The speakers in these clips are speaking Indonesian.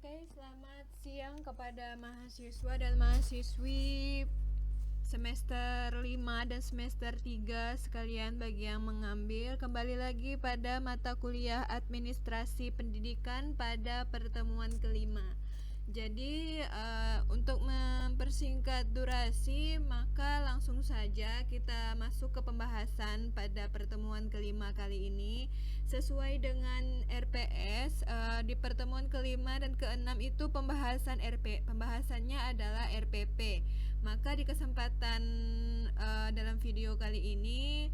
Oke, selamat siang kepada mahasiswa dan mahasiswi semester 5 dan semester 3 sekalian bagi yang mengambil. Kembali lagi pada mata kuliah Administrasi Pendidikan pada pertemuan kelima. Jadi untuk mempersingkat durasi, maka langsung saja kita masuk ke pembahasan pada pertemuan kelima kali ini. Sesuai dengan RPS, di pertemuan kelima dan keenam itu pembahasannya adalah RPP. Maka di kesempatan dalam video kali ini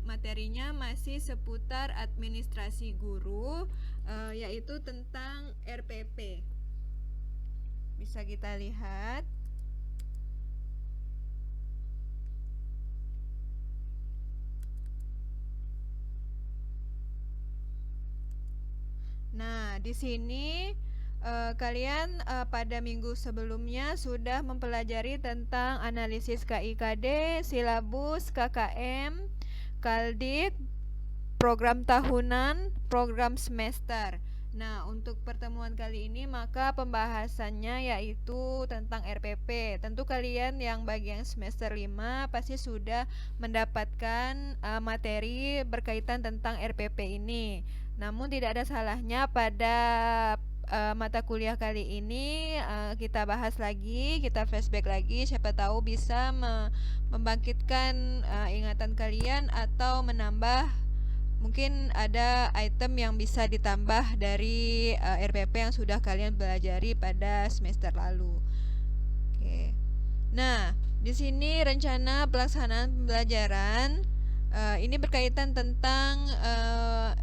materinya masih seputar administrasi guru, yaitu tentang RPP. Bisa kita lihat. Nah, di sini kalian pada minggu sebelumnya sudah mempelajari tentang analisis KIKD, silabus, KKM, Kaldik, program tahunan, program semester. Nah, untuk pertemuan kali ini maka pembahasannya yaitu tentang RPP. Tentu kalian yang bagian semester 5 pasti sudah mendapatkan materi berkaitan tentang RPP ini. Namun tidak ada salahnya pada mata kuliah kali ini kita bahas lagi, kita flashback lagi, siapa tahu bisa membangkitkan ingatan kalian atau menambah. Mungkin ada item yang bisa ditambah dari RPP yang sudah kalian pelajari pada semester lalu. Oke. Nah, di sini rencana pelaksanaan pembelajaran ini berkaitan tentang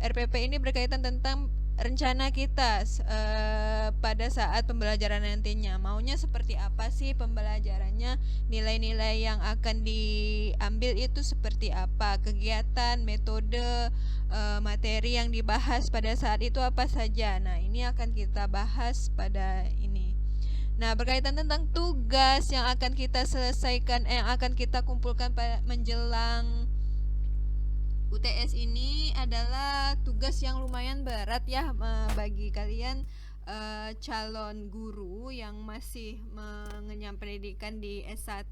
RPP ini berkaitan tentang rencana kita pada saat pembelajaran nantinya. Maunya seperti apa sih pembelajarannya? Nilai-nilai yang akan diambil itu seperti apa? Kegiatan, metode, materi yang dibahas pada saat itu apa saja? Nah, ini akan kita bahas pada ini. Nah, berkaitan tentang tugas yang akan kita selesaikan, yang akan kita kumpulkan pada menjelang UTS ini adalah tugas yang lumayan berat ya bagi kalian calon guru yang masih mengenyam pendidikan di S1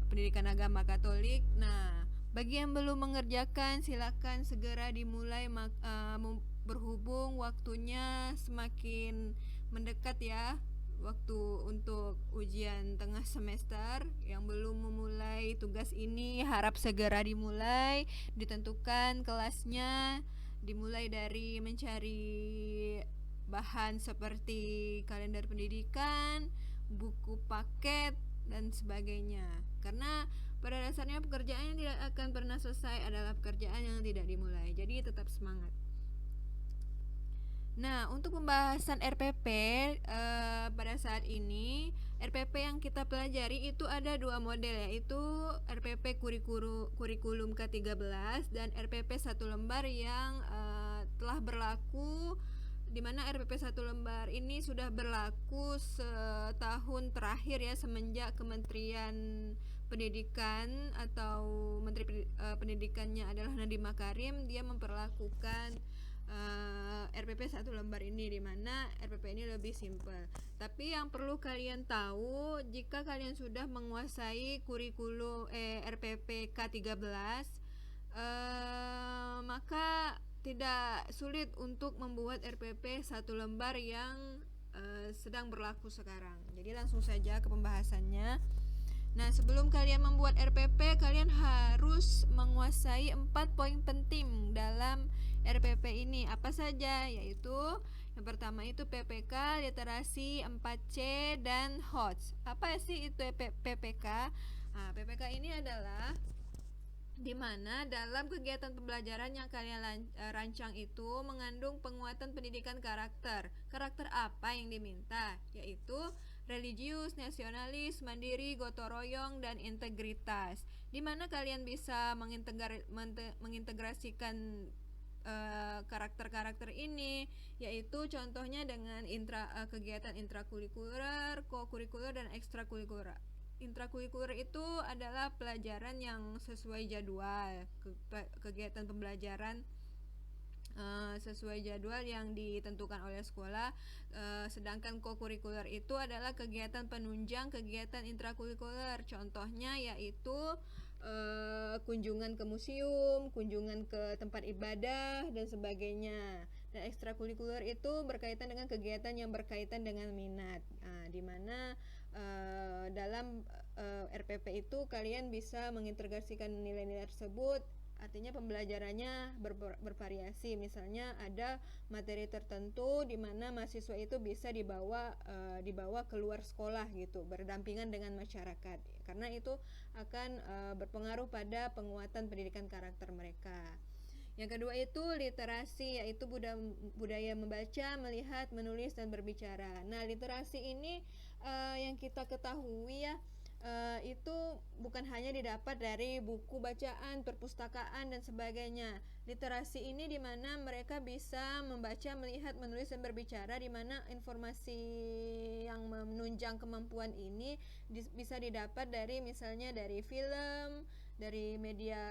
Pendidikan Agama Katolik. Nah, bagi yang belum mengerjakan silakan segera dimulai berhubung waktunya semakin mendekat ya. Waktu untuk ujian tengah semester. Yang belum memulai tugas ini harap segera dimulai, ditentukan kelasnya, dimulai dari mencari bahan seperti kalender pendidikan, buku paket, dan sebagainya. Karena pada dasarnya pekerjaan yang tidak akan pernah selesai adalah pekerjaan yang tidak dimulai. Jadi tetap semangat. Nah, untuk pembahasan RPP pada saat ini, RPP yang kita pelajari itu ada dua model, yaitu RPP kurikulum ke-13 dan RPP 1 lembar yang telah berlaku, di mana RPP 1 lembar ini sudah berlaku setahun terakhir ya, semenjak Kementerian Pendidikan atau Menteri Pendidikannya adalah Nadiem Makarim, dia memperlakukan RPP 1 lembar ini, dimana RPP ini lebih simpel. Tapi yang perlu kalian tahu, jika kalian sudah menguasai kurikulum RPP K13 maka tidak sulit untuk membuat RPP 1 lembar yang sedang berlaku sekarang. Jadi langsung saja ke pembahasannya. Nah, sebelum kalian membuat RPP, kalian harus menguasai 4 poin penting dalam RPP ini. Apa saja? Yaitu yang pertama itu PPK, literasi, 4C, dan HOTS. Apa sih itu PPK? Nah, PPK ini adalah di mana dalam kegiatan pembelajaran yang kalian rancang itu mengandung penguatan pendidikan karakter. Karakter apa yang diminta? Yaitu religius, nasionalis, mandiri, gotong royong, dan integritas. Di mana kalian bisa mengintegrasikan karakter-karakter ini, yaitu contohnya dengan kegiatan intrakurikuler, kokurikuler, dan ekstrakurikuler. Intrakurikuler itu adalah pelajaran yang sesuai jadwal, kegiatan pembelajaran sesuai jadwal yang ditentukan oleh sekolah. Sedangkan kokurikuler itu adalah kegiatan penunjang kegiatan intrakurikuler. Contohnya yaitu kunjungan ke museum, kunjungan ke tempat ibadah dan sebagainya. Dan ekstrakurikuler itu berkaitan dengan kegiatan yang berkaitan dengan minat. Di mana dalam RPP itu kalian bisa mengintegrasikan nilai-nilai tersebut. Artinya pembelajarannya bervariasi. Misalnya ada materi tertentu di mana mahasiswa itu bisa dibawa keluar sekolah gitu, berdampingan dengan masyarakat. Karena itu akan berpengaruh pada penguatan pendidikan karakter mereka. Yang kedua itu literasi, yaitu budaya membaca, melihat, menulis, dan berbicara. Nah, literasi ini yang kita ketahui ya, itu bukan hanya didapat dari buku bacaan, perpustakaan, dan sebagainya. Literasi ini di mana mereka bisa membaca, melihat, menulis, dan berbicara, di mana informasi yang menunjang kemampuan ini bisa didapat dari misalnya dari film, dari media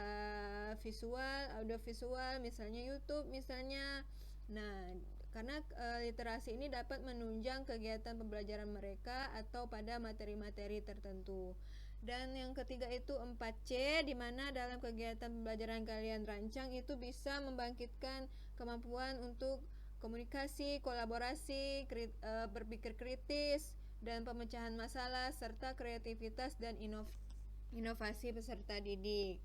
visual, audiovisual, misalnya YouTube misalnya. Nah, karena literasi ini dapat menunjang kegiatan pembelajaran mereka atau pada materi-materi tertentu. Dan yang ketiga itu 4C, di mana dalam kegiatan pembelajaran kalian rancang itu bisa membangkitkan kemampuan untuk komunikasi, kolaborasi, berpikir kritis, dan pemecahan masalah, serta kreativitas dan inovasi peserta didik.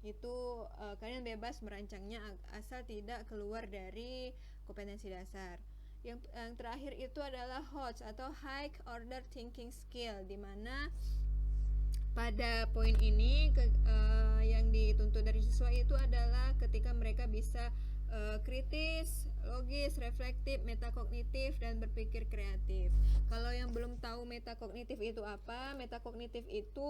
Itu kalian bebas merancangnya asal tidak keluar dari kompetensi dasar. Yang terakhir itu adalah HOTS atau High Order Thinking Skill, di mana pada poin ini yang dituntut dari siswa itu adalah ketika mereka bisa kritis, logis, reflektif, metakognitif, dan berpikir kreatif. Kalau yang belum tahu metakognitif itu apa, metakognitif itu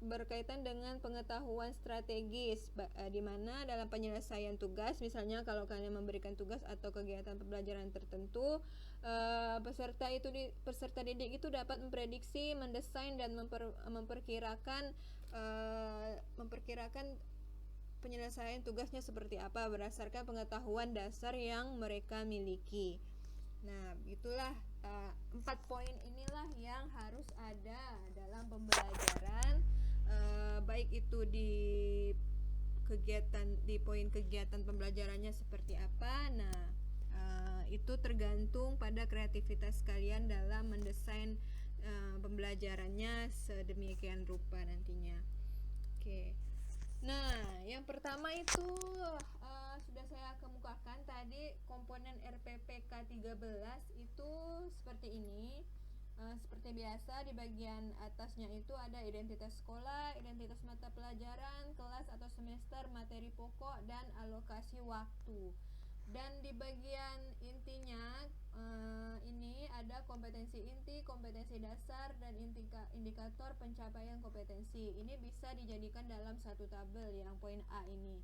berkaitan dengan pengetahuan strategis, di mana dalam penyelesaian tugas, misalnya kalau kalian memberikan tugas atau kegiatan pembelajaran tertentu, peserta didik itu dapat memprediksi, mendesain, dan memperkirakan penyelesaian tugasnya seperti apa berdasarkan pengetahuan dasar yang mereka miliki. Nah, itulah 4 poin inilah yang harus ada dalam pembelajaran, baik itu di poin kegiatan pembelajarannya seperti apa. Nah, itu tergantung pada kreativitas kalian dalam mendesain pembelajarannya sedemikian rupa nantinya. Oke. Nah, yang pertama itu sudah saya kemukakan tadi, komponen RPPK 13 itu seperti ini. Seperti biasa, di bagian atasnya itu ada identitas sekolah, identitas mata pelajaran, kelas atau semester, materi pokok, dan alokasi waktu. Dan di bagian intinya ini ada kompetensi inti, kompetensi dasar, dan indikator pencapaian kompetensi. Ini bisa dijadikan dalam satu tabel yang poin A ini.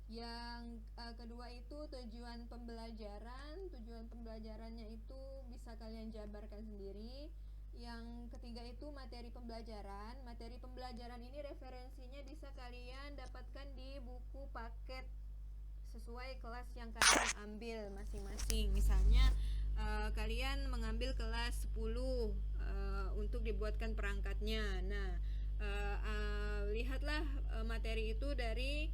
Yang kedua itu tujuan pembelajaran. Tujuan pembelajarannya itu bisa kalian jabarkan sendiri. Yang ketiga itu materi pembelajaran. Materi pembelajaran ini referensinya bisa kalian dapatkan di buku paket sesuai kelas yang kalian ambil masing-masing. Misalnya kalian mengambil kelas 10 untuk dibuatkan perangkatnya. Nah, lihatlah materi itu dari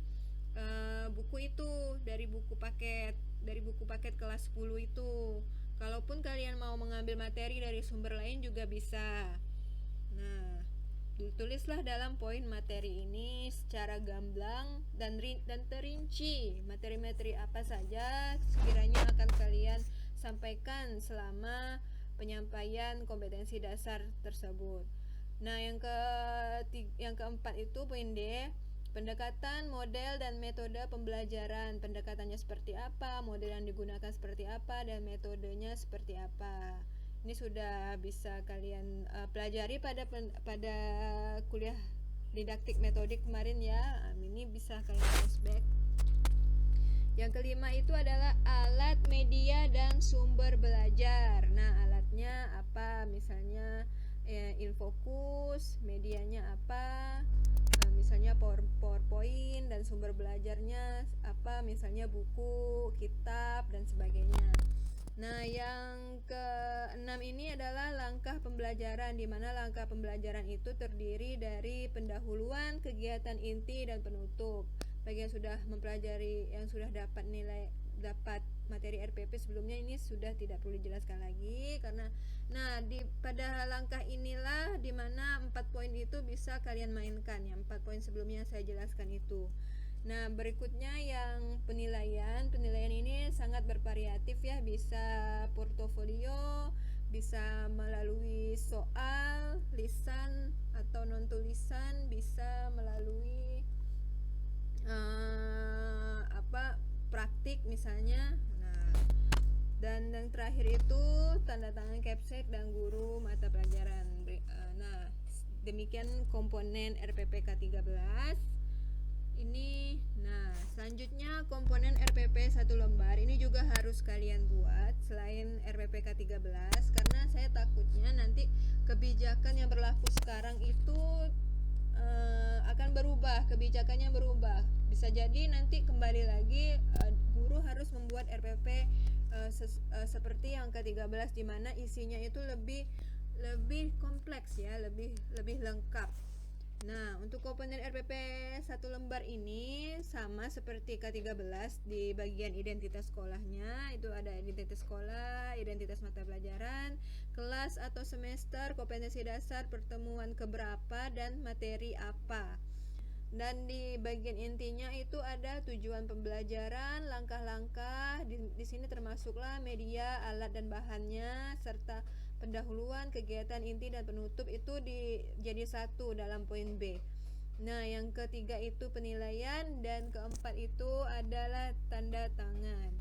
buku itu, dari buku paket kelas 10 itu. Kalaupun kalian mau mengambil materi dari sumber lain juga bisa. Nah, tulislah dalam poin materi ini secara gamblang dan terinci materi-materi apa saja sekiranya akan kalian sampaikan selama penyampaian kompetensi dasar tersebut. Nah, yang keempat itu poin D, pendekatan, model, dan metode pembelajaran. Pendekatannya seperti apa, model yang digunakan seperti apa, dan metodenya seperti apa. Ini sudah bisa kalian pelajari pada kuliah didaktik metodik kemarin ya. Ini bisa kalian flashback. Yang kelima itu adalah alat, media, dan sumber belajar. Nah, alatnya apa? Misalnya infokus, medianya apa, misalnya PowerPoint, dan sumber belajarnya apa, misalnya buku, kitab, dan sebagainya. Nah, yang ke-6 ini adalah langkah pembelajaran, di mana langkah pembelajaran itu terdiri dari pendahuluan, kegiatan inti, dan penutup. Bagi yang sudah mempelajari, yang sudah dapat materi RPP sebelumnya, ini sudah tidak perlu dijelaskan lagi karena pada langkah inilah di mana 4 poin itu bisa kalian mainkan. Yang 4 poin sebelumnya saya jelaskan itu. Nah, berikutnya yang penilaian. Penilaian ini sangat bervariatif ya, bisa portofolio, bisa melalui soal, lisan atau non tulisan, bisa melalui praktik misalnya. Nah, dan yang terakhir itu tanda tangan capsek dan guru mata pelajaran. Nah, demikian komponen RPPK 13 ini. Nah, selanjutnya komponen RPP 1 lembar ini juga harus kalian buat selain RPPK 13 karena saya takutnya nanti kebijakan yang berlaku sekarang itu akan berubah, kebijakannya berubah. Bisa jadi nanti kembali lagi guru harus membuat RPP seperti yang ke-13 di mana isinya itu lebih kompleks ya, lebih lengkap. Nah, untuk komponen RPP 1 lembar ini sama seperti K13 di bagian identitas sekolahnya. Itu ada identitas sekolah, identitas mata pelajaran, kelas atau semester, kompetensi dasar, pertemuan keberapa, dan materi apa. Dan di bagian intinya itu ada tujuan pembelajaran, langkah-langkah, di sini termasuklah media, alat dan bahannya, serta pendahuluan, kegiatan inti dan penutup itu jadi satu dalam poin B. Nah, yang ketiga itu penilaian, dan keempat itu adalah tanda tangan.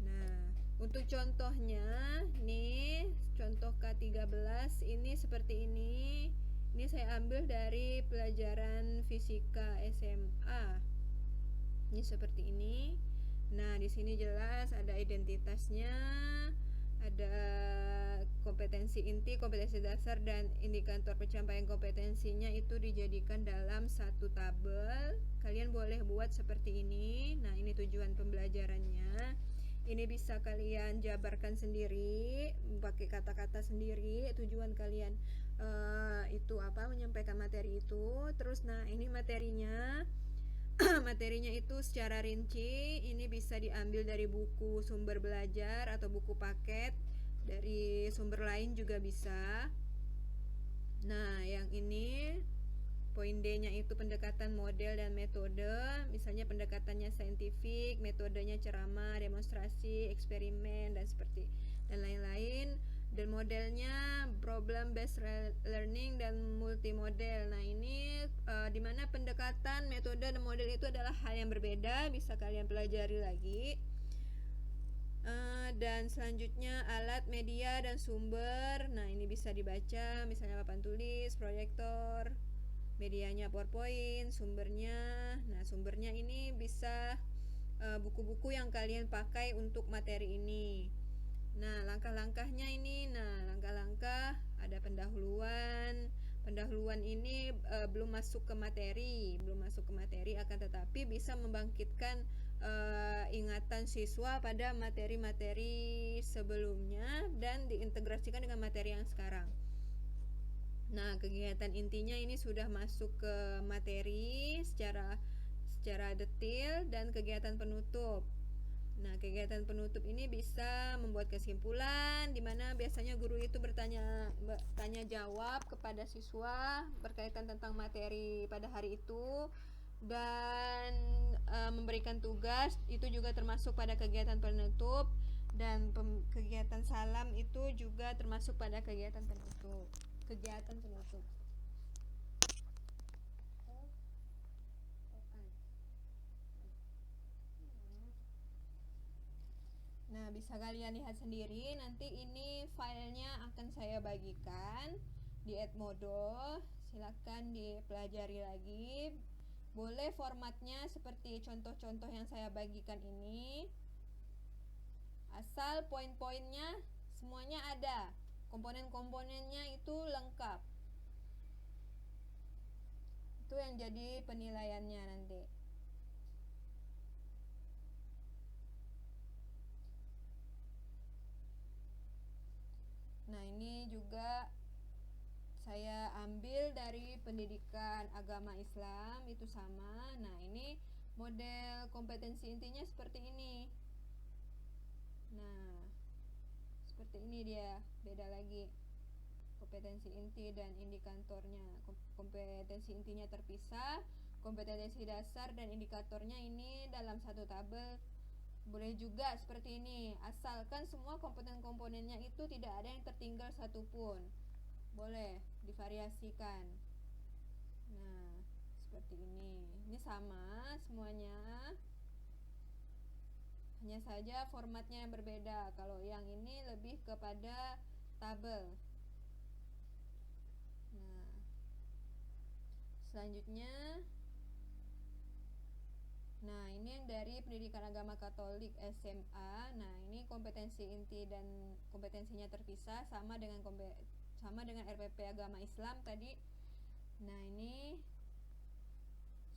Nah, untuk contohnya nih, contoh K13 ini seperti ini. Ini saya ambil dari pelajaran fisika SMA. Ini seperti ini. Nah, di sini jelas ada identitasnya, ada kompetensi inti, kompetensi dasar, dan indikator pencapaian kompetensinya itu dijadikan dalam satu tabel. Kalian boleh buat seperti ini. Nah, ini tujuan pembelajarannya. Ini bisa kalian jabarkan sendiri, pakai kata-kata sendiri. Tujuan kalian itu apa, menyampaikan materi itu. Terus nah, ini materinya. Materinya itu secara rinci. Ini bisa diambil dari buku sumber belajar atau buku paket, dari sumber lain juga bisa. Nah, yang ini poin D-nya itu pendekatan model dan metode. Misalnya pendekatannya saintifik, metodenya ceramah, demonstrasi, eksperimen, dan lain-lain. Dan modelnya problem based learning dan multimodel. Nah, ini dimana pendekatan, metode, dan model itu adalah hal yang berbeda, bisa kalian pelajari lagi. Dan selanjutnya alat, media, dan sumber. Nah, ini bisa dibaca, misalnya papan tulis, proyektor, medianya PowerPoint, sumbernya. Nah, sumbernya ini bisa buku-buku yang kalian pakai untuk materi ini. Nah, langkah-langkahnya ini. Nah, langkah-langkah ada pendahuluan. Pendahuluan ini belum masuk ke materi, akan tetapi bisa membangkitkan ingatan siswa pada materi-materi sebelumnya dan diintegrasikan dengan materi yang sekarang. Nah, kegiatan intinya ini sudah masuk ke materi secara detail, dan kegiatan penutup. Nah, kegiatan penutup ini bisa membuat kesimpulan, di mana biasanya guru itu bertanya jawab kepada siswa berkaitan tentang materi pada hari itu, dan memberikan tugas itu juga termasuk pada kegiatan penutup, dan kegiatan salam itu juga termasuk pada kegiatan penutup. Nah, bisa kalian lihat sendiri. Nanti ini filenya akan saya bagikan di Edmodo. Silakan dipelajari lagi. Boleh formatnya seperti contoh-contoh yang saya bagikan ini. Asal poin-poinnya semuanya ada. komponen-komponennya itu lengkap. Itu yang jadi penilaiannya nanti. Nah, ini juga saya ambil dari pendidikan agama Islam, itu sama. Nah, ini model kompetensi intinya seperti ini. Nah, seperti ini dia, beda lagi kompetensi inti dan indikatornya. Kompetensi intinya terpisah, kompetensi dasar dan indikatornya ini dalam satu tabel. Boleh juga seperti ini, asalkan semua komponen-komponennya itu tidak ada yang tertinggal satupun. Boleh divariasikan. Nah, seperti ini. Ini sama semuanya, hanya saja formatnya yang berbeda. Kalau yang ini lebih kepada tabel. Nah, selanjutnya, nah ini yang dari pendidikan agama Katolik SMA. Nah, ini kompetensi inti dan kompetensinya terpisah, sama dengan RPP agama Islam tadi. Nah, ini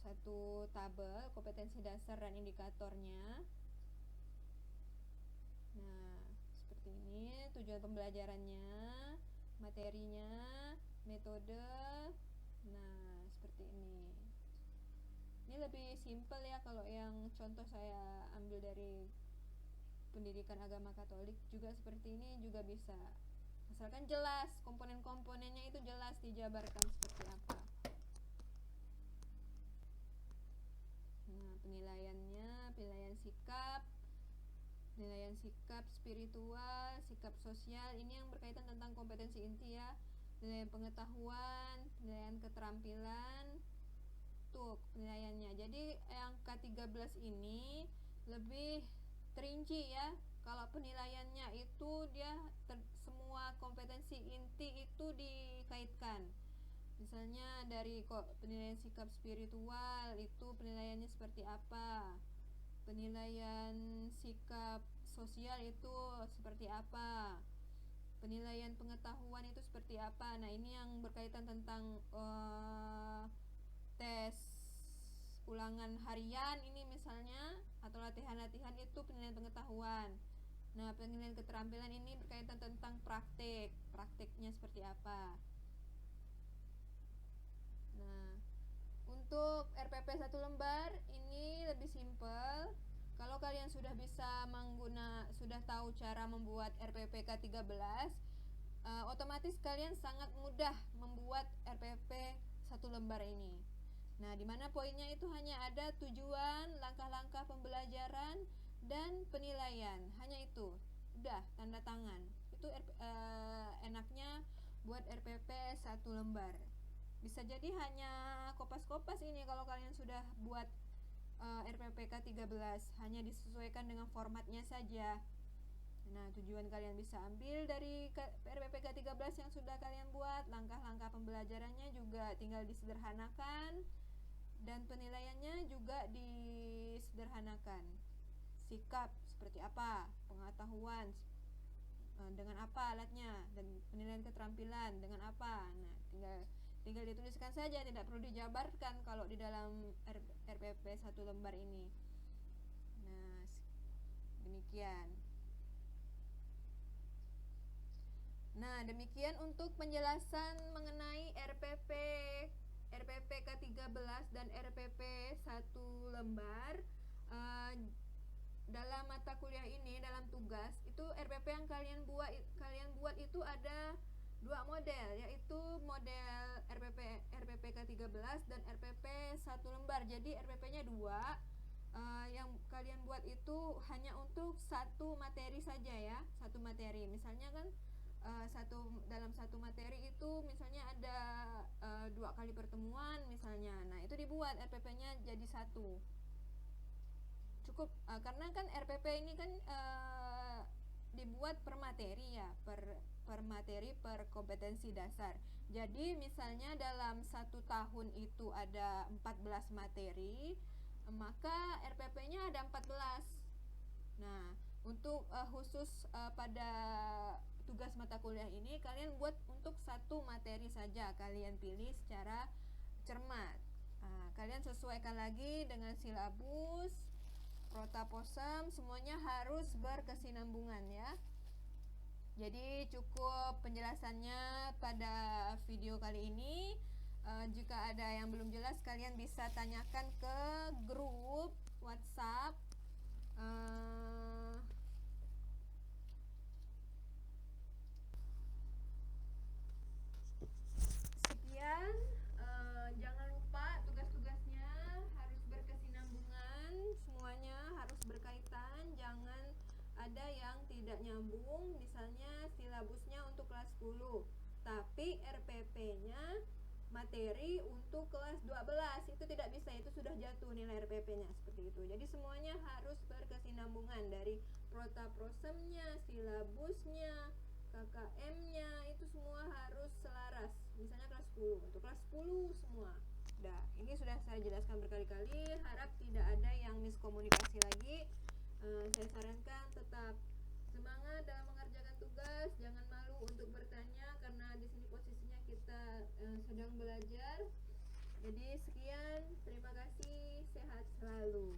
satu tabel kompetensi dasar dan indikatornya. Nah, seperti ini tujuan pembelajarannya, materinya, metode. Nah, seperti ini. Ini lebih simpel ya, kalau yang contoh saya ambil dari pendidikan agama Katolik juga seperti ini juga bisa. Asalkan jelas komponen-komponennya itu jelas dijabarkan seperti apa. Nah, penilaiannya, penilaian sikap spiritual, sikap sosial, ini yang berkaitan tentang kompetensi inti ya. Penilaian pengetahuan, penilaian keterampilan, tuh penilaiannya. Jadi yang K13 ini lebih terinci ya. Kalau penilaiannya itu dia semua kompetensi inti itu dikaitkan. Misalnya dari penilaian sikap spiritual itu penilaiannya seperti apa, penilaian sikap sosial itu seperti apa, penilaian pengetahuan itu seperti apa. Nah, ini yang berkaitan tentang tes ulangan harian ini misalnya, atau latihan-latihan itu penilaian pengetahuan. Nah, penilaian keterampilan ini berkaitan tentang prakteknya seperti apa. Nah, untuk RPP 1 lembar ini lebih simpel. Kalau kalian sudah bisa sudah tahu cara membuat RPP K13, otomatis kalian sangat mudah membuat RPP 1 lembar ini. Nah, dimana poinnya itu hanya ada tujuan, langkah-langkah pembelajaran, dan penilaian. Hanya itu. Udah, tanda tangan. Itu enaknya buat RPP 1 lembar. Bisa jadi hanya kopas-kopas ini kalau kalian sudah buat RPP K13, hanya disesuaikan dengan formatnya saja. Nah, tujuan kalian bisa ambil dari RPP K13 yang sudah kalian buat, langkah-langkah pembelajarannya juga tinggal disederhanakan, dan penilaiannya juga disederhanakan. Sikap seperti apa, pengetahuan dengan apa alatnya, dan penilaian keterampilan dengan apa. Nah, tinggal dituliskan saja, tidak perlu dijabarkan kalau di dalam RPP 1 lembar ini. Nah, demikian. Nah, demikian untuk penjelasan mengenai RPP K13 dan RPP 1 lembar. Dalam mata kuliah ini, dalam tugas itu RPP yang kalian buat itu ada 2 model, yaitu model RPP K13 dan RPP 1 lembar. Jadi RPP-nya 2. Yang kalian buat itu hanya untuk satu materi saja ya, satu materi. Misalnya kan dalam satu materi itu misalnya ada 2 kali pertemuan misalnya. Nah, itu dibuat RPP-nya jadi 1. Cukup karena kan RPP ini kan dibuat per materi ya, per materi, per kompetensi dasar. Jadi misalnya dalam 1 tahun itu ada 14 materi, maka RPP-nya ada 14. Nah, untuk khusus pada tugas mata kuliah ini kalian buat untuk satu materi saja, kalian pilih secara cermat. Kalian sesuaikan lagi dengan silabus, protaposem, semuanya harus berkesinambungan ya. Jadi cukup penjelasannya pada video kali ini. Jika ada yang belum jelas, kalian bisa tanyakan ke grup WhatsApp. Sekian, jangan lupa tugas-tugasnya harus berkesinambungan, semuanya harus berkaitan, jangan ada yang tidak nyambung. Misalnya silabusnya untuk kelas 10 tapi RPP-nya materi untuk kelas 12, itu tidak bisa, itu sudah jatuh nilai RPP-nya seperti itu. Jadi semuanya harus berkesinambungan, dari protaprosemnya, silabusnya, KKM-nya, itu semua harus selaras. Misalnya kelas 10, untuk kelas 10 semua. Nah, ini sudah saya jelaskan berkali-kali, harap tidak ada yang miskomunikasi lagi. Saya sarankan tetap semangat dalam mengerjakan tugas, jangan malu untuk bertanya karena di sini posisinya kita sedang belajar. Jadi sekian, terima kasih, sehat selalu.